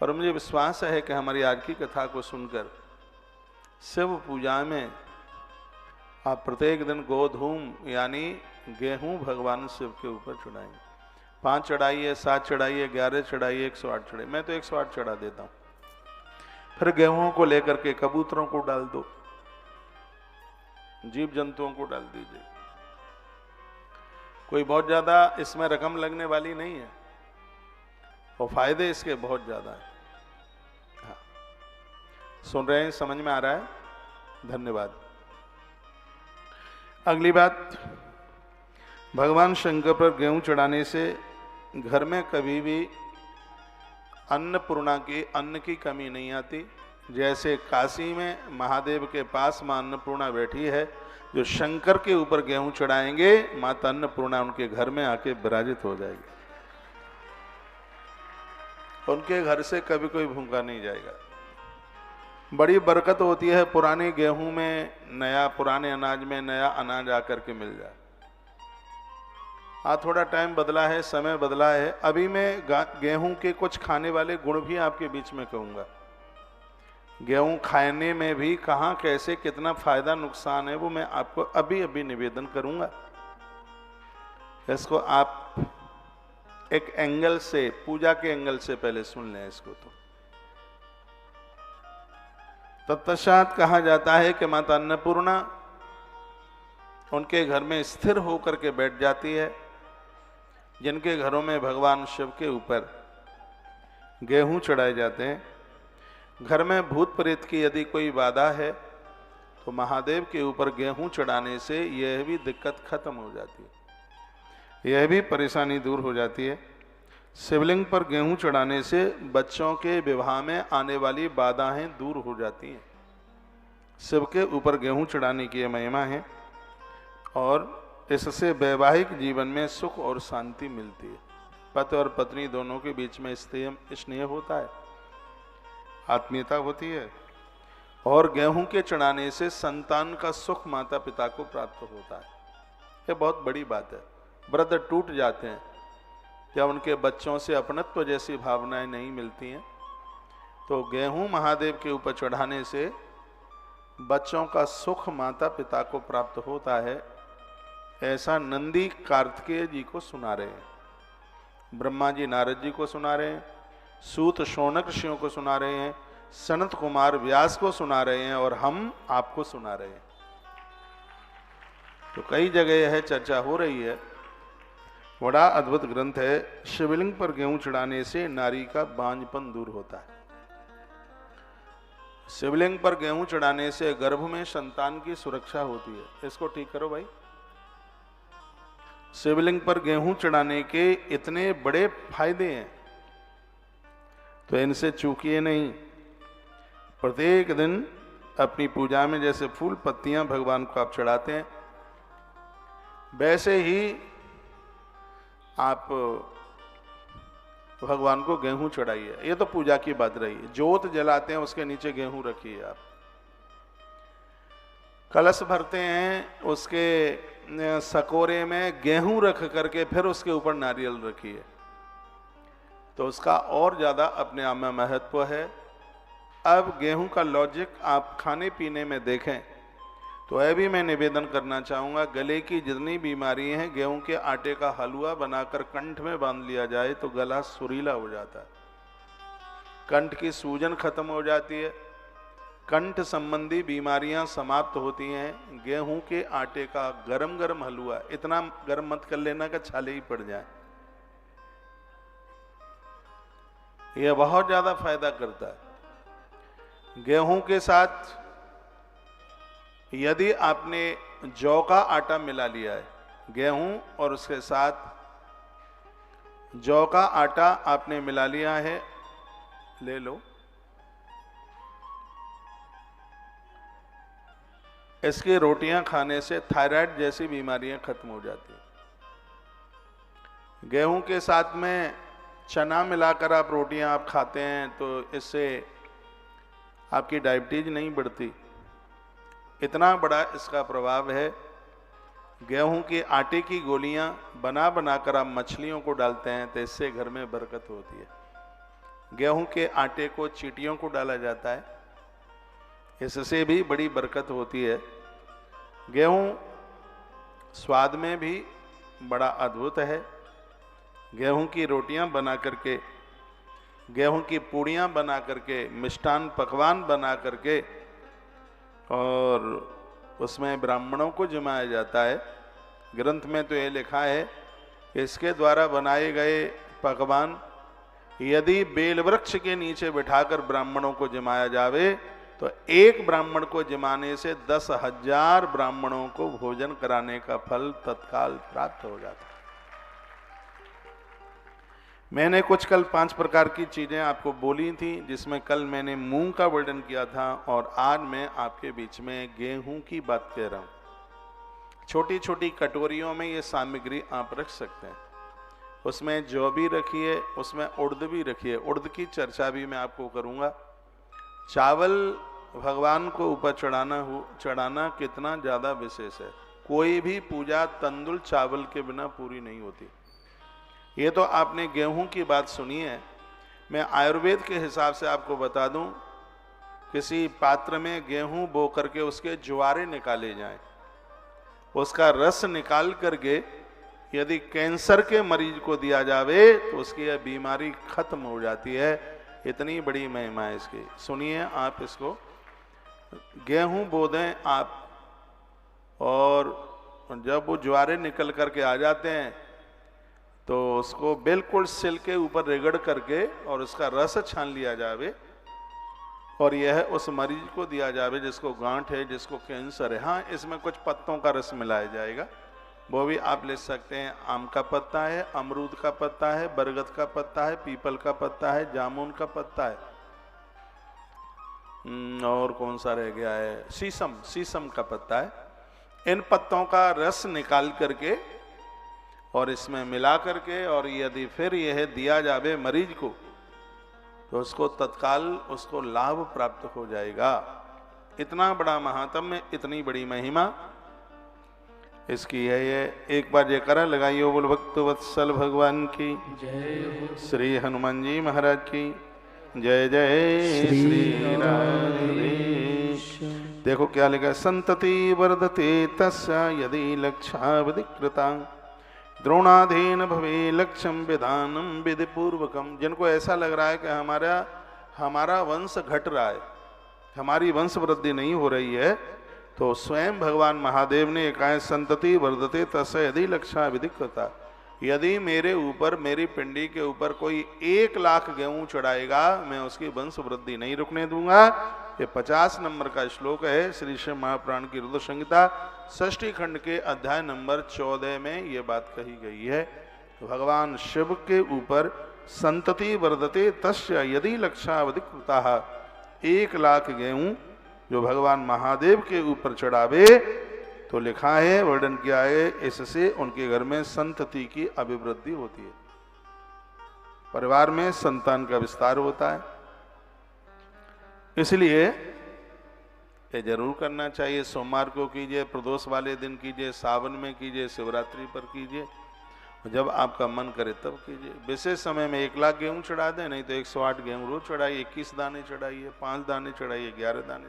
और मुझे विश्वास है कि हमारी आज की कथा को सुनकर शिव पूजा में आप प्रत्येक दिन गोधूम यानी गेहूं भगवान शिव के ऊपर चढ़ाएंगे। 5 चढ़ाइए, 7 चढ़ाइए, 11 चढ़ाइए, 108 चढ़ाइए। मैं तो 108 चढ़ा देता हूं। फिर गेहूं को लेकर के कबूतरों को डाल दो, जीव जंतुओं को डाल दीजिए। कोई बहुत ज्यादा इसमें रकम लगने वाली नहीं है और फायदे इसके बहुत ज्यादा है। हाँ, सुन रहे हैं, समझ में आ रहा है? धन्यवाद। अगली बात, भगवान शंकर पर गेहूं चढ़ाने से घर में कभी भी अन्नपूर्णा की अन्न की कमी नहीं आती। जैसे काशी में महादेव के पास मां अन्नपूर्णा बैठी है, जो शंकर के ऊपर गेहूं चढ़ाएंगे माता अन्नपूर्णा उनके घर में आके विराजित हो जाएगी। उनके घर से कभी कोई भूखा नहीं जाएगा। बड़ी बरकत होती है पुराने गेहूं में नया, पुराने अनाज में नया अनाज आकर के मिल जाए। थोड़ा टाइम बदला है, समय बदला है। अभी मैं गेहूं के कुछ खाने वाले गुण भी आपके बीच में कहूंगा। गेहूं खाने में भी कहां कैसे कितना फायदा नुकसान है वो मैं आपको अभी अभी निवेदन करूंगा। इसको आप एक एंगल से, पूजा के एंगल से पहले सुन लें इसको। तो तत्पश्चात कहा जाता है कि माता अन्नपूर्णा उनके घर में स्थिर होकर के बैठ जाती है। जिनके घरों में भगवान शिव के ऊपर गेहूं चढ़ाए जाते हैं, घर में भूत प्रेत की यदि कोई बाधा है तो महादेव के ऊपर गेहूं चढ़ाने से यह भी दिक्कत खत्म हो जाती है, यह भी परेशानी दूर हो जाती है। शिवलिंग पर गेहूं चढ़ाने से बच्चों के विवाह में आने वाली बाधाएं दूर हो जाती हैं। शिव के ऊपर गेहूं चढ़ाने की महिमा है और इससे वैवाहिक जीवन में सुख और शांति मिलती है। पति और पत्नी दोनों के बीच में स्नेह होता है, आत्मीयता होती है और गेहूं के चढ़ाने से संतान का सुख माता पिता को प्राप्त होता है। ये बहुत बड़ी बात है। वृद्ध टूट जाते हैं जब उनके बच्चों से अपनत्व जैसी भावनाएं नहीं मिलती हैं, तो गेहूं महादेव के ऊपर चढ़ाने से बच्चों का सुख माता पिता को प्राप्त होता है। ऐसा नंदी कार्तिकेय जी को सुना रहे हैं, ब्रह्मा जी नारद जी को सुना रहे हैं, सूत शौनक ऋषियों को सुना रहे हैं, सनत कुमार व्यास को सुना रहे हैं और हम आपको सुना रहे हैं। तो कई जगह यह चर्चा हो रही है। बड़ा अद्भुत ग्रंथ है। शिवलिंग पर गेहूं चढ़ाने से नारी का बांझपन दूर होता है। शिवलिंग पर गेहूं चढ़ाने से गर्भ में संतान की सुरक्षा होती है। इसको ठीक करो भाई। शिवलिंग पर गेहूं चढ़ाने के इतने बड़े फायदे हैं तो इनसे चूकिए नहीं। प्रत्येक दिन अपनी पूजा में जैसे फूल पत्तियां भगवान को आप चढ़ाते हैं, वैसे ही आप भगवान को गेहूं चढ़ाइए। ये तो पूजा की बात रही। जोत जलाते हैं, उसके नीचे गेहूं रखिए। आप कलश भरते हैं, उसके सकोरे में गेहूं रख करके फिर उसके ऊपर नारियल रखिए, तो उसका और ज्यादा अपने आप में महत्व है। अब गेहूं का लॉजिक आप खाने पीने में देखें तो यह भी मैं निवेदन करना चाहूँगा, गले की जितनी बीमारी हैं, गेहूं के आटे का हलवा बनाकर कंठ में बांध लिया जाए तो गला सुरीला हो जाता है, कंठ की सूजन खत्म हो जाती है, कंठ संबंधी बीमारियां समाप्त होती हैं। गेहूं के आटे का गरम गरम हलवा, इतना गरम मत कर लेना कि छाले ही पड़ जाए, यह बहुत ज्यादा फायदा करता है। गेहूं के साथ यदि आपने जौ का आटा मिला लिया है, गेहूं और उसके साथ जौ का आटा आपने मिला लिया है, ले लो। इसकी रोटियां खाने से थायराइड जैसी बीमारियां खत्म हो जाती हैं। गेहूं के साथ में चना मिलाकर आप रोटियां आप खाते हैं तो इससे आपकी डायबिटीज नहीं बढ़ती। इतना बड़ा इसका प्रभाव है। गेहूं के आटे की गोलियां बना बनाकर आप मछलियों को डालते हैं तो इससे घर में बरकत होती है। गेहूं के आटे को चींटियों को डाला जाता है, इससे भी बड़ी बरकत होती है। गेहूं स्वाद में भी बड़ा अद्भुत है। गेहूं की रोटियां बना करके, गेहूं की पूड़ियां बना करके, मिष्टान पकवान बना करके और उसमें ब्राह्मणों को जमाया जाता है। ग्रंथ में तो ये लिखा है कि इसके द्वारा बनाए गए पकवान यदि बेलवृक्ष के नीचे बिठाकर ब्राह्मणों को जमाया जावे तो एक ब्राह्मण को जमाने से 10,000 ब्राह्मणों को भोजन कराने का फल तत्काल प्राप्त हो जाता है। मैंने कुछ कल 5 प्रकार की चीजें आपको बोली थी, जिसमें कल मैंने मूंग का वर्णन किया था और आज मैं आपके बीच में गेहूं की बात कह रहा हूं। छोटी छोटी कटोरियों में ये सामग्री आप रख सकते हैं। उसमें जौ भी रखिए, उसमें उड़द भी रखिए। उड़द की चर्चा भी मैं आपको करूंगा। चावल भगवान को ऊपर चढ़ाना कितना ज्यादा विशेष है। कोई भी पूजा तंदुल चावल के बिना पूरी नहीं होती। ये तो आपने गेहूं की बात सुनी है। मैं आयुर्वेद के हिसाब से आपको बता दूं, किसी पात्र में गेहूं बो करके उसके ज्वारे निकाले जाएं, उसका रस निकाल करके यदि कैंसर के मरीज को दिया जावे तो उसकी यह बीमारी खत्म हो जाती है। इतनी बड़ी महिमा है इसकी। सुनिए आप इसको। गेहूं बो दें आप, और जब वो ज्वारे निकल करके आ जाते हैं तो उसको बिल्कुल सिल के ऊपर रगड़ करके और उसका रस छान लिया जावे और यह उस मरीज को दिया जावे जिसको गांठ है, जिसको कैंसर है। हाँ, इसमें कुछ पत्तों का रस मिलाया जाएगा, वो भी आप ले सकते हैं। आम का पत्ता है, अमरूद का पत्ता है, बरगद का पत्ता है, पीपल का पत्ता है, जामुन का पत्ता है, और कौन सा रह गया है, शीशम का पत्ता है। इन पत्तों का रस निकाल करके और इसमें मिला करके और यदि फिर यह दिया जावे मरीज को तो उसको तत्काल उसको लाभ प्राप्त हो जाएगा। इतना बड़ा महात्म्य, इतनी बड़ी महिमा इसकी है। ये एक बार जयकारा लगाइयो बोल भक्त वत्सल भगवान की जय, श्री हनुमान जी महाराज की जय। जय श्री राधे। देखो क्या लिखा, संतति वर्धते तस्या यदि लक्ष्यावधिकृता द्रोणाधीन भवे लक्ष्यम विधानम विधि पूर्वकम। जिनको ऐसा लग रहा है कि हमारा वंश घट रहा है, हमारी वंश वृद्धि नहीं हो रही है, तो स्वयं भगवान महादेव ने कहा है संतति वर्धते तस्य यदि लक्ष्या विधिकृता। यदि मेरे ऊपर, मेरी पिंडी के ऊपर कोई 1 लाख गेहूं चढ़ाएगा, मैं उसकी वंश वृद्धि नहीं रुकने दूंगा। ये 50 नंबर का श्लोक है श्री शिव महापुराण की रुद्र संहिता 6ठी खंड के अध्याय नंबर 14 में ये बात कही गई है। भगवान शिव के ऊपर संतति वर्धते तस्य यदि लक्ष्यावधिकृता, 1 लाख गेहूं जो भगवान महादेव के ऊपर चढ़ावे तो लिखा है, वर्णन किया है, इससे उनके घर में संतति की अभिवृद्धि होती है, परिवार में संतान का विस्तार होता है। इसलिए ये जरूर करना चाहिए। सोमवार को कीजिए, प्रदोष वाले दिन कीजिए, सावन में कीजिए, शिवरात्रि पर कीजिए, जब आपका मन करे तब कीजिए। विशेष समय में 1 लाख गेहूं चढ़ा दें, नहीं तो 108 गेहूं रोज चढ़ाइए, 21 दाने चढ़ाइए, 5 दाने चढ़ाइए, 11 दाने